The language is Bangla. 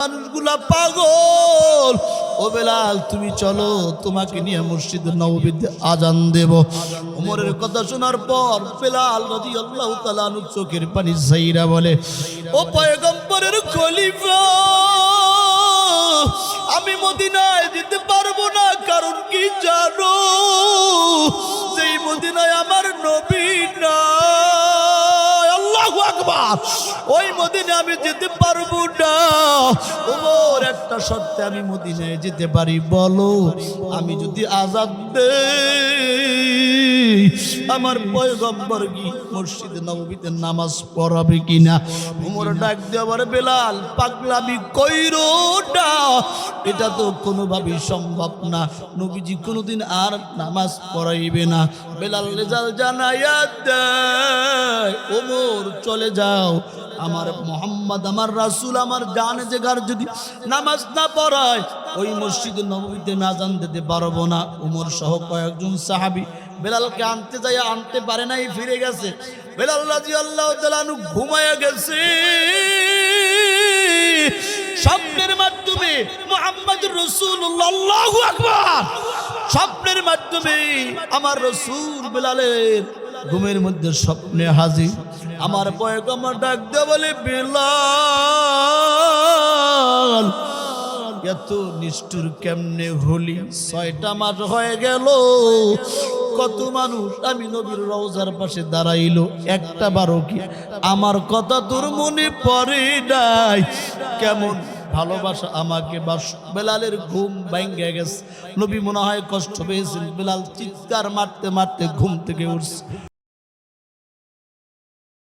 মানুষগুলা পাগল। ও বেলাল তুমি চলো, তোমাকে নিয়ে মসজিদে নববীতে আজান দেব। ওমরের কথা শোনার পর বেলাল রাদিয়াল্লাহু তাআলা আনহু চোখের পানি ছাইরা বলে, ও পয়গম্বরের খলিফা, আমি মদিনায় যেতে পারবো না। কারণ কি জানো? যেই মদিনায় আমার নবী নাই, আল্লাহু আকবার, ওই মদিনায় আমি যেতে পারবো না। ওমর, একটা শর্তে আমি মদিনায় যেতে পারি, বলো। আমি যদি আযান দেই, আমার পয়গম্বর কি মসজিদে নববীতে নামাজ পড়াবে কিনা? ওমর ডাক দিয়ে বলে, বেলাল পাগলামি কইরো না, এটা তো কোনোভাবেই সম্ভব না। নবীজি কোনোদিন আর নামাজ পড়াইবে না। বেলাল রেজাল্ট জানাইয়া দেয়, ওমর চলে যাও, আমার মোহাম্মদ, আমার রাসূল, আমার জানে জেগার যদি নামাজ না পড়ায়, ওই মসজিদে নববীতে আমি আযান দিতে পারবো না। ওমর সহ কয়েকজন সাহাবী বেলালকে আনতে যায়, আনতে পারে নাই, ফিরে গেছে। বেলাল রাদিয়াল্লাহু তাআলা আনহু ঘুমায়া গেছে। স্বপ্নের মাধ্যমে মুহাম্মদুর রাসূলুল্লাহ, আল্লাহু আকবার, স্বপ্নের মাধ্যমে আমার রাসূল বেলালের ঘুমের মধ্যে স্বপ্নে হাজির। আমার পয়গম্বর ডাক দিয়ে বলে, বেলাল এত নিষ্ঠুর কেমনে হলি? 6টা মাস হয়ে গেল, কত মানুষ আমি নবীর রওজার পাশে দাঁড়াইলো, একটা বারো কি আমার কথা তোর মনে পড়ে নাই? কেমন ভালোবাসা আমাকে বাস। বেলালের ঘুম ভাঙ্গে গেছে। নবী মনে হয় কষ্ট পেয়েছেন। বেলাল চিৎকার মারতে মারতে ঘুম থেকে উঠছে।